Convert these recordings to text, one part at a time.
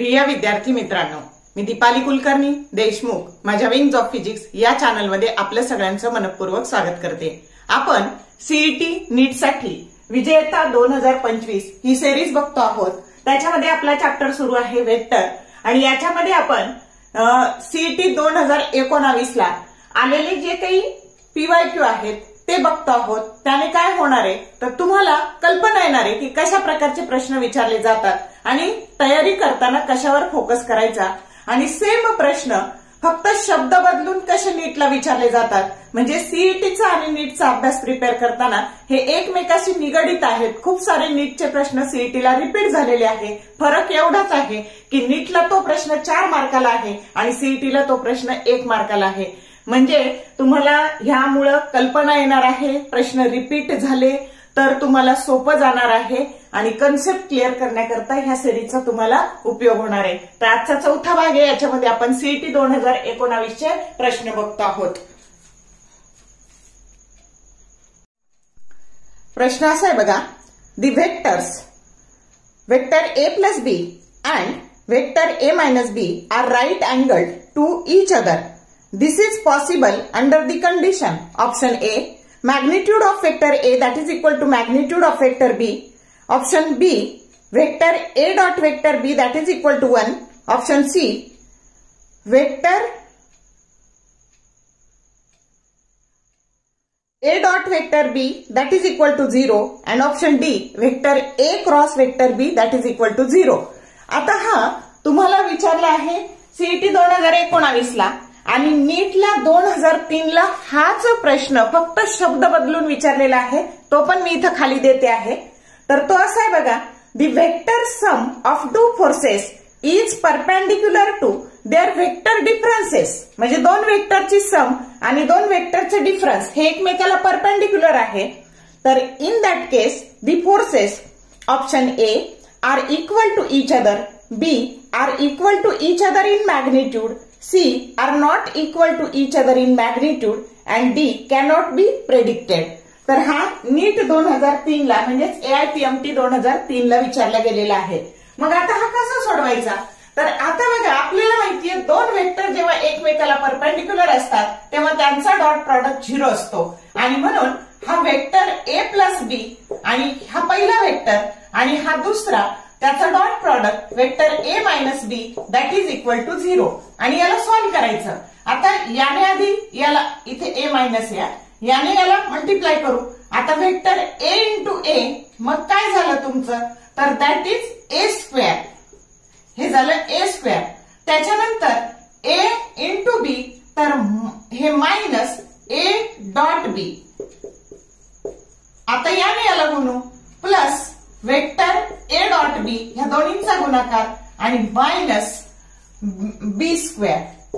प्रिय विद्यार्थी मित्रांनो, मी दीपाली कुलकर्णी देशमुख माझ्या विंग्स ऑफ फिजिक्स या चॅनलमध्ये आपल्या सगळ्यांचं मनपूर्वक स्वागत करते। आपण सीईटी नीट साठी विजेता 2025 ही सिरीज बघतो आहोत। त्याच्यामध्ये आपला चॅप्टर सुरू आहे वेक्टर आणि याच्यामध्ये आपण सीईटी 2019 ला आलेले जे काही पीवायक्यू आहेत ते बघतो आहोत। त्याने काय होणार आहे तर तुम्हाला कल्पना येणार आहे की कशा प्रकारचे प्रश्न विचारले जातात आणि तयारी करताना कशावर फोकस करायचा आणि सेम प्रश्न फक्त शब्द बदलून कसे नीटला विचारले जातात। म्हणजे सीईटीचा आणि नीटचा अभ्यास प्रिपेअर करताना हे एकमेकाशी निगडित आहेत। खूप सारे नीटचे प्रश्न सीईटीला रिपीट झालेले आहे। फरक एवढाच आहे की नीटला तो प्रश्न 4 मार्काला आहे आणि सीईटीला तो प्रश्न 1 मार्काला आहे। म्हणजे तुम्हाला ह्यामुळे कल्पना येणार आहे, प्रश्न रिपीट झाले तर तुम्हाला सोपं जाणार आहे आणि कन्सेप्ट क्लिअर करण्याकरता ह्या सिरीजचा तुम्हाला उपयोग होणार आहे। तर आजचा चौथा भाग आहे, याच्यामध्ये आपण सीईटी 2019 चे प्रश्न बघतो आहोत। प्रश्न असा आहे बघा, the vectors vector a plus B and vector a minus B are right angled to each other. This is possible under the condition option A, magnitude of vector A that is equal to magnitude of vector B. Option B, vector A dot vector B that is equal to 1. Option C, vector A dot vector B that is equal to 0. And option D, vector A cross vector B that is equal to 0. आता हा तुम्हाला विचारला आहे CET 2019 ला आणि नीटला 2003 ला हाच प्रश्न फक्त शब्द बदलून विचारलेला आहे। तो पण मी इथं खाली देते आहे। तर तो असा आहे बघा, the vector sum of two forces is perpendicular to their vector differences. म्हणजे दोन वेक्टरची सम आणि दोन वेक्टरचे डिफरन्स हे एकमेकाला परपेंडिक्युलर आहे। तर in that case the forces option A are equal to each other, B are equal to each other in magnitude, C are not equal to each other in magnitude and D cannot be predicted. तर हा नीट 2003 ला म्हणजेच AIPMT 2003 ला विचारला गेलेला आहे। मग आता हा कसा सोडवायचा? तर आता बघा, आपल्याला माहितीये दोन वेक्टर जेव्हा एकमेकाला परपेंडिक्युलर असतात तेव्हा त्यांचा डॉट प्रॉडक्ट 0 असतो आणि म्हणून हा वेक्टर A प्लस बी आणि हा पहिला वेक्टर आणि हा दुसरा त्याचा dot product vector A minus B that is equal to 0 आणि याला सॉल्व्ह करायचं। आता याने आधी याला इथे A मायनस याने याला मल्टिप्लाय करू। आता वेक्टर A इंटू A मग काय झालं तुमचं तर दॅट इज A स्क्वेअर, हे झालं A स्क्वेअर। त्याच्यानंतर A इंटू बी तर हे मायनस A डॉट बी। आता याने याला गुणू plus vector A dot B ह्या दोन्हींचा गुणाकार आणि minus B square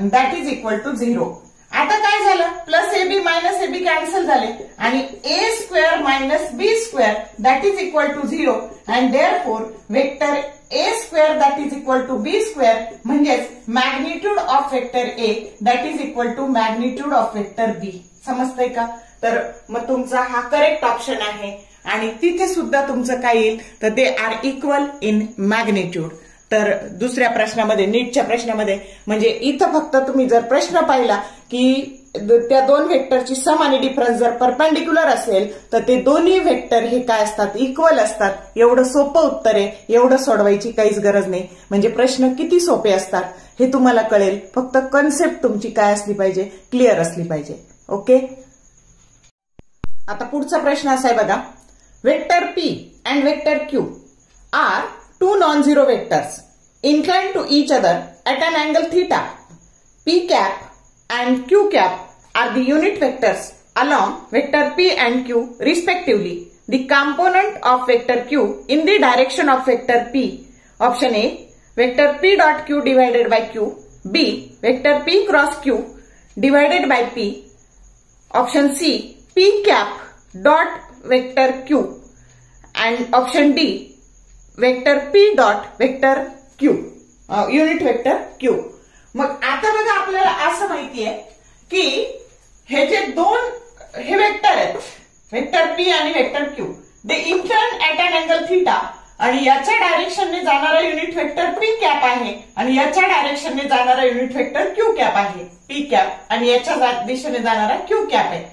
that is equal to 0। आता काय झालं, plus A B minus A B cancel झाले आणि A square minus B square that is equal to 0 and therefore vector A square that is equal to B square म्हणजेच magnitude of vector A that is equal to magnitude of vector B. समजतंय का? तर मग तुमचा हा correct option आहे आणि तिथे सुद्धा तुमचं काय येईल तर ते आर इक्वल इन मॅग्निट्यूड। तर दुसऱ्या प्रश्नामध्ये नीटच्या प्रश्नामध्ये म्हणजे इथं फक्त तुम्ही जर प्रश्न पाहिला की त्या दोन वेक्टरची सम आणि डिफरन्स जर परपेंडिक्युलर असेल तर ते दोन्ही वेक्टर हे काय असतात, इक्वल असतात। एवढं सोपं उत्तर आहे, एवढं सोडवायची काहीच गरज नाही। म्हणजे प्रश्न किती सोपे असतात हे तुम्हाला कळेल, फक्त कन्सेप्ट तुमची काय असली पाहिजे, क्लिअर असली पाहिजे। ओके, आता पुढचा प्रश्न असा आहे बघा, vector P and vector Q are two non-zero vectors inclined to each other at an angle theta. P cap and Q cap are the unit vectors along vector P and Q respectively. The component of vector Q in the direction of vector P. Option A, vector P dot Q divided by Q. B, vector P cross Q divided by P. Option C, P cap dot vector Q and option D vector P dot vector Q unit vector Q। मग आता बघा, आपल्याला असं माहितीये की हे जे दोन हे वेक्टर आहेत वेक्टर P आणि vector Q, they incline at an angle theta आणि याच्या डायरेक्शनने जाणारा युनिट वेक्टर पी कॅप आहे आणि याच्या डायरेक्शनने जाणारा युनिट वेक्टर क्यू कॅप आहे, पी कॅप, आणि याच्या दिशेने जाणारा क्यू कॅप आहे.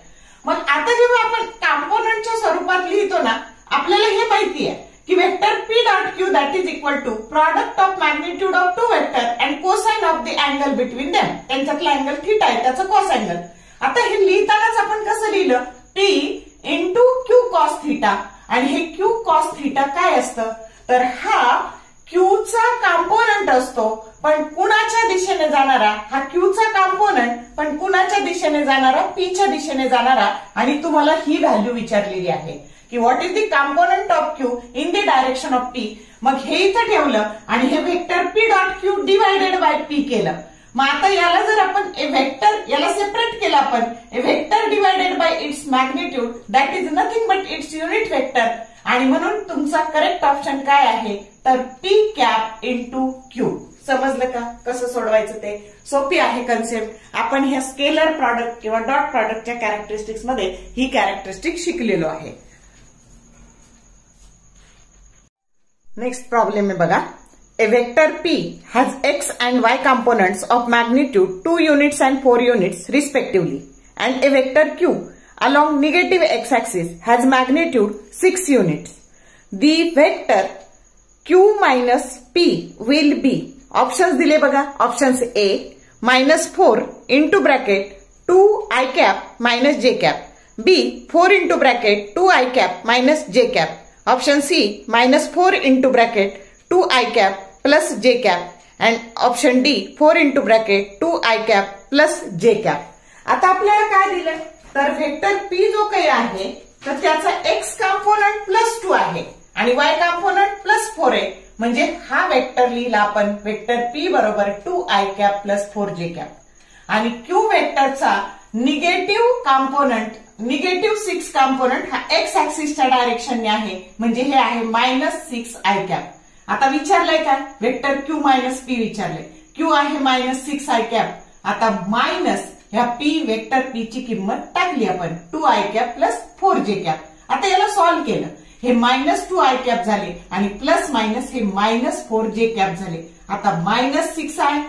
मग आता जेव्हा आपण कॉम्पोनंटच्या स्वरूपात लिहितो ना, आपल्याला हे माहिती आहे की vector P dot Q that is equal to product of magnitude of two vector and cosine of the angle between them. त्यांच्यातला अँगल थीटा आहे, त्याचं कॉस अँगल. आता हे लिहितानाच आपण कसं लिहिलं, P into Q cos theta, आणि हे क्यू कॉस थीटा काय असतं, तर हा क्यूचा कॉम्पोनंट असतो, पण कुणाच्या दिशेने जाणारा, हा क्यूचा कॉम्पोनंट पण कुणाच्या दिशेने जाणारा, पीच्या दिशेने जाणारा. आणि तुम्हाला ही व्हॅल्यू विचारलेली आहे की what is the component of Q in the direction of P. मग हे इथं ठेवलं आणि हे vector P dot Q divided by P केलं. मग आता याला जर आपण वेक्टर, याला सेपरेट केलं आपण, vector divided by it's magnitude that is nothing but it's unit vector. आणि म्हणून तुमचा करेक्ट ऑप्शन काय आहे, तर पी कॅप इंटू क्यू. समजलं का कसं सोडवायचं ते? सोपी आहे कन्सेप्ट. आपण ह्या स्केलर प्रॉडक्ट किंवा डॉट प्रॉडक्टच्या कॅरेक्टरिस्टिक्स मध्ये ही कॅरेक्टरिस्टिक शिकलेलो आहे. नेक्स्ट प्रॉब्लेम आहे बघा. A vector P has x and y components of magnitude 2 units and 4 units respectively, and a vector Q along negative x-axis has magnitude 6 units. The vector Q minus P will be, options दिले बघा, options A -4 into bracket 2 I cap minus j cap, B 4 into bracket 2 I cap minus j cap, option C -4 into bracket 2 I cap plus j cap, and option D 4 into bracket 2 I cap plus j cap. आता आपल्याला काय दिलंय, तर vector P जो काही आहे तर त्याचा x कॉम्पोनंट +2 आहे आणि y कॉम्पोनंट +4 आहे. म्हणजे हा वेक्टर लिहिला आपण वेक्टर P बरोबर 2 I cap plus 4 j cap. आणि Q वेक्टरचा निगेटिव्ह कॉम्पोनंट, निगेटिव्ह 6 कॉम्पोनंट हा x ऍक्सिसच्या डायरेक्शनने आहे, म्हणजे हे आहे -6 I cap. आता विचारलंय काय, वेक्टर क्यू मायनस पी विचारलंय. क्यू आहे -6 I cap. आता मायनस ह्या पी वेक्टर पी ची किंमत टाकली आपण 2 I cap plus 4 j cap. आता याला सॉल्व्ह केलं, हे -2 I cap झाले आणि प्लस मायनस हे -4 j cap झाले. आता -6 I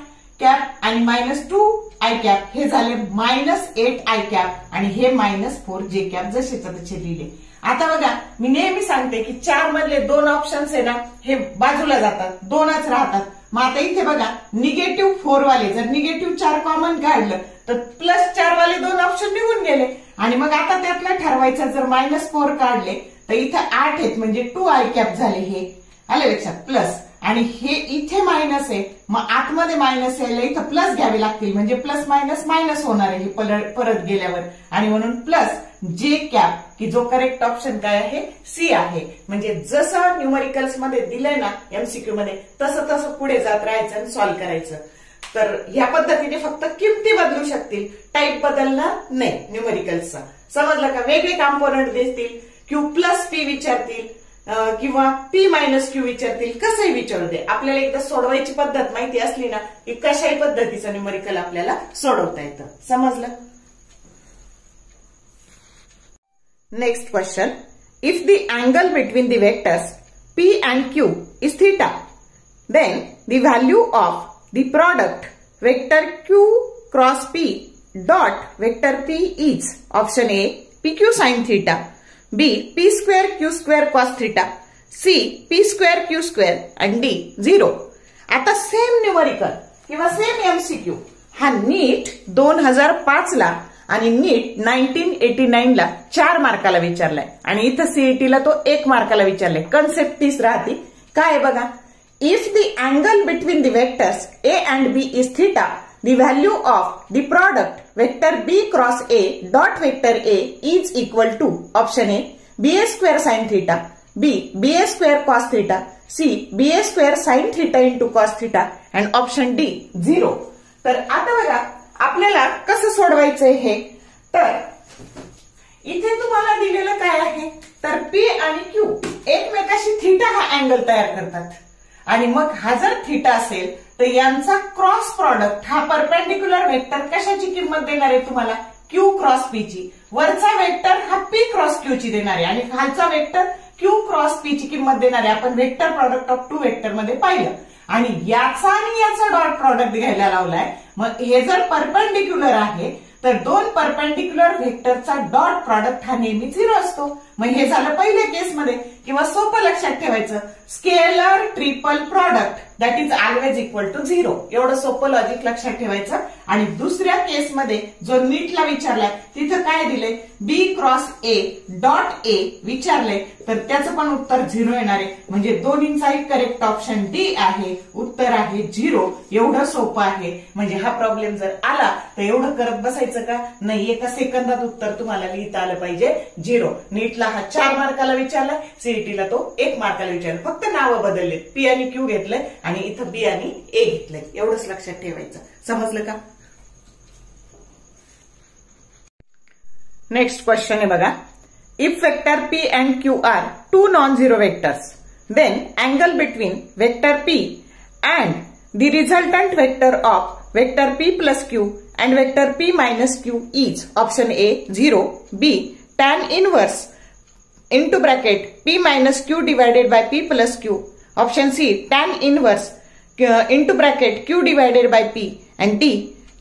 cap आणि -2 I cap हे झाले -8 I cap आणि हे -4 j cap जसेच्या तसे लिहिले. आता बघा, मी नेहमी सांगते की 4 मधले 2 ऑप्शन्स आहे ना, हे बाजूला जातात, 2च राहतात. मग आता इथे बघा, -4 वाले जर -4 कॉमन काढलं तर +4 वाले 2 ऑप्शन निघून गेले. आणि मग आता त्यातला ठरवायचं, जर -4 काढले तर इथे 8 आहेत, म्हणजे 2 I cap झाले. हे आले लक्षात, प्लस, आणि हे इथे मायनस आहे, मग आतमध्ये मायनस यायला इथं प्लस घ्यावे लागतील, म्हणजे प्लस मायनस होणार आहे हे परत गेल्यावर. आणि म्हणून प्लस जे कॅप, की जो करेक्ट ऑप्शन काय आहे, सी आहे. म्हणजे जसं न्यूमरिकल्स मध्ये दिलंय ना एमसीक्यू मध्ये, तसं पुढे जात राहायचं आणि सॉल्व्ह करायचं. तर ह्या पद्धतीने फक्त किमती बदलू शकतील, टाईप बदलणार नाही न्यूमरिकल्सचा. समजलं का? वेगळे कॉम्पोनंट देतील, क्यू प्लस पी विचारतील किंवा पी मायनस क्यू विचारतील, कसंही विचारू दे. आपल्याला एकदा सोडवायची पद्धत माहिती असली ना की कशाही पद्धतीचं न्यूमरिकल आपल्याला सोडवता येतं. समजलं? Next question. If the angle between the vectors P and Q is theta, then the value of the product vector Q cross P dot vector P is, option A PQ sin theta, B P square Q square cos theta, C P square Q square and D 0. आता same numerical किंवा same MCQ हा नीट 2005 ला आणि नीट 1989 ला 4 मार्काला विचारलाय आणि इथं सीईटीला तो 1 मार्काला विचारलाय. Concept तीच राहते. काय बघा, if the angle between the vectors A and B is theta, the value of the product vector B cross A dot vector A is equal to, option A B A square sine theta, B B A square cos theta, C B A square sine theta into cos theta and option D 0. तर आता बघा आपल्याला कसं सोडवायचंय हे. तर इथे तुम्हाला दिलेलं काय आहे, तर पी आणि क्यू एकमेकाशी थीटा हा अँगल तयार करतात आणि मग हा जर थीटा असेल तर यांचा क्रॉस प्रॉडक्ट हा परपेंडिक्युलर वेक्टर कशाची किंमत देणार आहे तुम्हाला, क्यू क्रॉस पी ची. वरचा वेक्टर हा पी क्रॉस क्यू ची देणार आहे आणि खालचा वेक्टर क्यू क्रॉस पी ची किंमत देणार आहे. आपण vector product of two vector मध्ये पाहिलं आणि याचा आणि याचा डॉट प्रॉडक्ट घ्यायला लावलाय. मग हे जर परपेंडिक्युलर आहे तर दोन परपेंडिक्युलर व्हेक्टरचा डॉट प्रॉडक्ट हा नेहमी 0 असतो. मग हे झालं पहिल्या केसमध्ये. किंवा सोपं लक्षात ठेवायचं, scalar triple product that is always equal to 0. एवढं सोपं लॉजिक लक्षात ठेवायचं. आणि दुसऱ्या केसमध्ये जो नीटला विचारलाय तिथं काय दिले, बी क्रॉस ए डॉट ए विचारले तर त्याचं पण उत्तर 0 येणार आहे. म्हणजे दोन्हींचाही करेक्ट ऑप्शन डी आहे. उत्तर आहे 0. एवढं सोपं आहे. म्हणजे हा प्रॉब्लेम जर आला तर एवढं करत बसायचं का नाही, एका सेकंदात उत्तर तुम्हाला लिहिता आलं पाहिजे 0. नीटला हा 4 मार्काला विचारला, सीईटीला तो 1 मार्काला विचारला. फक्त नावं बदललेत, पी आणि क्यू घेतलंय आणि इथं बी आणि ए घेतलंय. एवढंच लक्षात ठेवायचं. समजलं का? नेक्स्ट क्वेश्चन आहे बघा. If vector P and Q are two non zero vectors then angle between vector P and the resultant vector of vector P plus Q and vector P minus Q is option A 0, B tan inverse into bracket p minus q divided by p plus q. Option C tan inverse into bracket q divided by p and D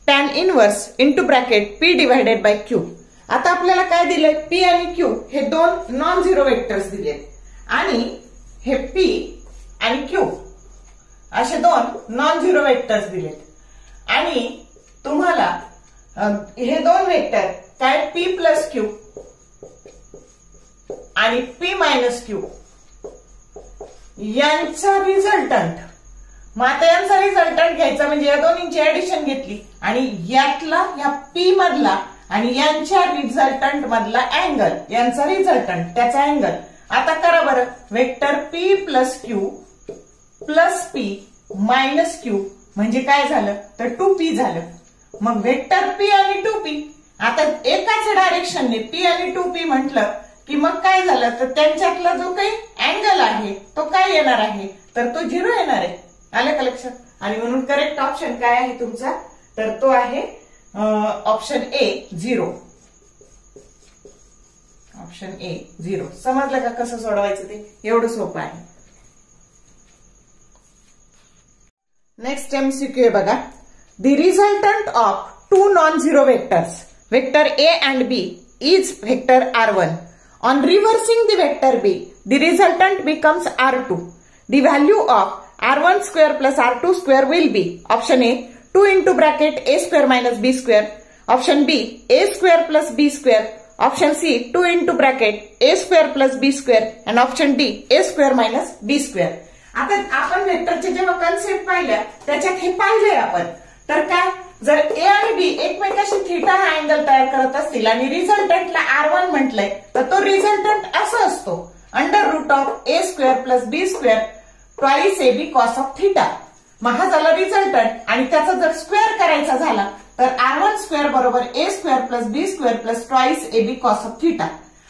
tan inverse into bracket p divided by q. आता आपल्याला काय दिलंय, p आणि q हे दोन non zero vectors दिले आणि हे p आणि q असे दोन नॉन झिरो वेक्टर्स दिलेत आणि तुम्हाला हे दोन वेक्टर काय p प्लस q आणि p मायनस क्यू यांचा रिझल्टंट. मग आता यांचा रिझल्टंट घ्यायचा म्हणजे या दोन्हींची ऍडिशन घेतली आणि यातला या p मधला आणि यांच्या रिझल्टंट मधला अँगल, यांचा रिझल्टंट त्याचा अँगल. आता करा बरं, vector p plus Q plus p minus Q म्हणजे काय झालं तर 2p झालं. मग वेक्टर p आणि 2p आता एकाच डायरेक्शनने p आणि 2p म्हटलं की मग काय झालं तर त्यांच्यातला जो काही अँगल आहे तो काय येणार आहे तर तो 0 येणार आहे. आलं का लक्षात? आणि म्हणून करेक्ट ऑप्शन काय आहे तुमचा तर तो आहे ऑप्शन ए 0. Option A 0. समजलं का कसं सोडवायचं ते? एवढं सोपं आहे. नेक्स्ट एमसीक्यू आहे बघा. The resultant of two non zero vectors vector A and B is vector R1. On reversing the vector B, the resultant becomes R2. The value of R1 square plus R2 square will be option A 2 into bracket A square minus B square, option B A square plus B square, option C 2 into bracket A square plus B square and option D A square minus B square. आता आपण वेक्टरचे जेव्हा concept पाहिल्या त्याच्यात हे पाहिलंय आपण तर काय, जर ए आणि बी एकमेकाशी थीटा हा अँगल तयार करत असतील आणि रिझल्टंटला R1 म्हटलंय तर तो रिझल्टंट असा असतो under root of A square plus B square twice A B cos of theta. मग हा झाला रिझल्टंट आणि त्याचा जर स्क्वेअर करायचा झाला तर R1 स्क्वेअर बरोबर A square plus B square plus twice A B cos of theta.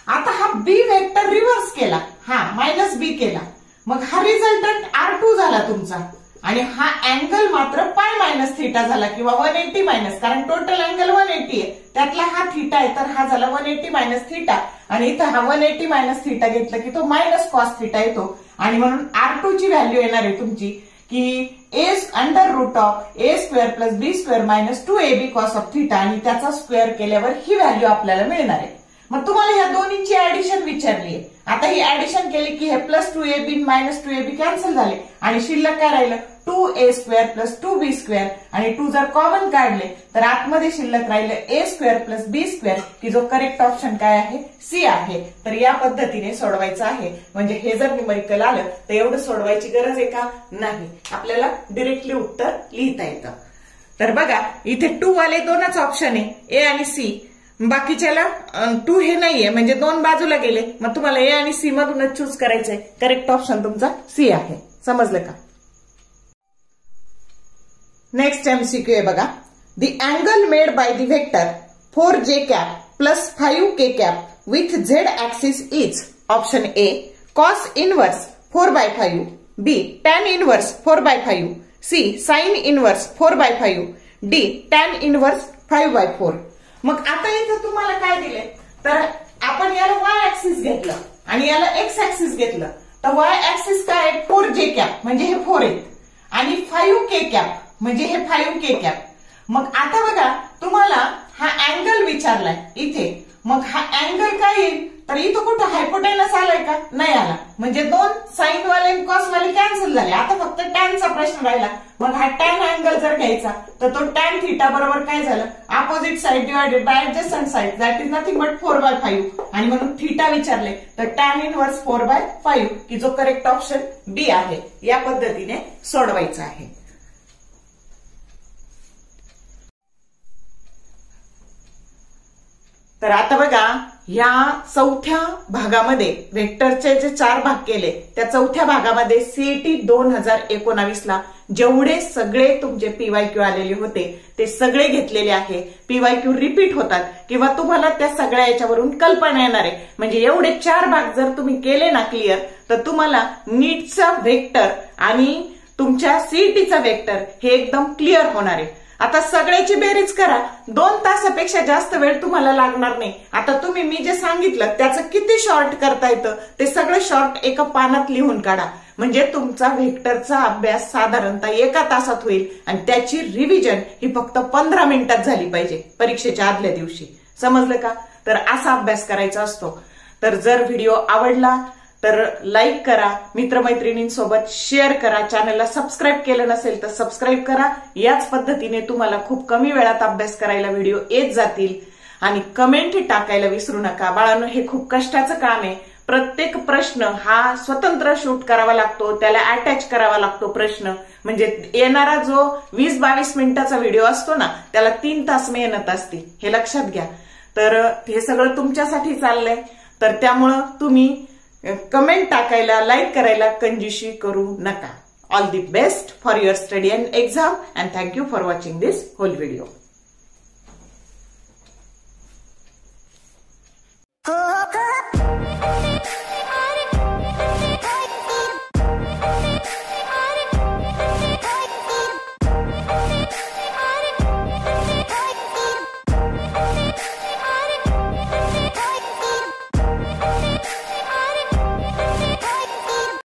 आता हा बी वेक्टर रिव्हर्स केला, हा मायनस बी केला, मग हा रिझल्टंट R2 झाला तुमचा आणि हा अँगल मात्र पाय मायनस थीटा झाला किंवा 180 मायनस, कारण टोटल अँगल 180 आहे त्यातला हा थीटा आहे तर हा झाला 180 मायनस थीटा आणि इथं हा 180 मायनस थीटा घेतला की तो मायनस कॉस थीटा येतो आणि म्हणून R2 ची व्हॅल्यू येणार आहे तुमची की A under root of A square plus B square minus 2ab cos of theta आणि त्याचा स्क्वेअर केल्यावर ही व्हॅल्यू आपल्याला मिळणार आहे. मग तुम्हाला ह्या दोन्हीची ऍडिशन विचारली आहे. आता ही ऍडिशन केली की हे plus 2ab minus 2ab cancel झाले आणि शिल्लक काय राहिलं 2a square plus 2b square आणि 2 जर कॉमन काढले तर आतमध्ये शिल्लक राहिलं ए स्क्वेअर प्लस बी स्क्वेअर की जो करेक्ट ऑप्शन काय आहे सी आहे. तर या पद्धतीने सोडवायचं आहे. म्हणजे हे जर न्यूमरिकल आलं तर एवढं सोडवायची गरज आहे का? नाही, आपल्याला डिरेक्टली उत्तर लिहिता येतं. तर बघा इथे 2 वाले दोनच ऑप्शन आहे ए आणि सी, बाकीच्याला 2 हे नाहीये म्हणजे 2 बाजूला गेले. मग तुम्हाला ए आणि सी मधूनच चूज करायचंय. करेक्ट ऑप्शन तुमचा सी आहे. समजलं का? नेक्स्ट एमसीक्यू आहे बघा. The angle made by the vector 4j cap plus 5k cap with Z axis is option A cos inverse 4/5, B tan inverse 4/5, C sine inverse 4/5, D tan inverse 5/4. मग आता इथं तुम्हाला काय दिले, तर आपण याला y ऍक्सिस घेतलं आणि याला x ऍक्सिस घेतलं, तर y ऍक्सिस काय आहे 4j कॅप म्हणजे हे 4 आहे आणि 5k कॅप म्हणजे हे 5k कॅप. मग आता बघा तुम्हाला हा अँगल विचारलाय इथे, मग हा अँगल काय येईल, तर इथं कुठं हायपोटेनस आलाय का, नाही आला, म्हणजे दोन साइन वाले आणि कॉस वाले कॅन्सल झाले. आता फक्त टॅनचा प्रश्न राहिला. मग हा टॅन अँगल जर घ्यायचा तर तो टॅन थिटा बरोबर काय झालं, opposite side divided by adjacent side that is nothing but 4/5 आणि म्हणून थिटा विचारले तर टॅन इनवर्स 4/5 की जो करेक्ट ऑप्शन बी आहे. या पद्धतीने सोडवायचं आहे. तर आता बघा या चौथ्या भागामध्ये व्हेक्टरचे जे 4 भाग केले त्या चौथ्या भागामध्ये सीईटी 2019 ला जेवढे सगळे तुमचे पीवायक्यू आलेले होते ते सगळे घेतलेले आहे. पीवायक्यू रिपीट होतात किंवा तुम्हाला त्या सगळ्या याच्यावरून कल्पना येणार आहे. म्हणजे एवढे 4 भाग जर तुम्ही केले ना क्लिअर, तर तुम्हाला नीटचा व्हेक्टर आणि तुमच्या सीईटीचा व्हेक्टर हे एकदम क्लिअर होणार आहे. आता सगळ्याची बेरीज करा, 2 तासापेक्षा जास्त वेळ तुम्हाला लागणार नाही. आता तुम्ही मी जे सांगितलं त्याचं किती शॉर्ट करता येतं ते सगळं शॉर्ट एका पानात लिहून काढा. म्हणजे तुमचा व्हेक्टरचा अभ्यास साधारणतः 1 तासात होईल आणि त्याची रिव्हिजन ही फक्त 15 मिनिटात झाली पाहिजे परीक्षेच्या आदल्या दिवशी. समजलं का? तर असा अभ्यास करायचा असतो. तर जर व्हिडिओ आवडला तर लाईक करा, मित्रमैत्रिणींसोबत शेअर करा, चॅनलला सबस्क्राईब केलं नसेल तर सबस्क्राईब करा. याच पद्धतीने तुम्हाला खूप कमी वेळात अभ्यास करायला व्हिडिओ येत जातील. आणि कमेंट टाकायला विसरू नका. बाळांनो, हे खूप कष्टाचं काम आहे. प्रत्येक प्रश्न हा स्वतंत्र शूट करावा लागतो, त्याला अटॅच करावा लागतो प्रश्न. म्हणजे येणारा जो 20-22 मिनिटाचा व्हिडिओ असतो ना त्याला 3 तास मेहनत असते, हे लक्षात घ्या. तर हे सगळं तुमच्यासाठी चाललंय. तर त्यामुळं तुम्ही कमेंट टाकायला, लाईक करायला कंजूशी करू नका. All the best for your study and exam and thank you for watching this whole video.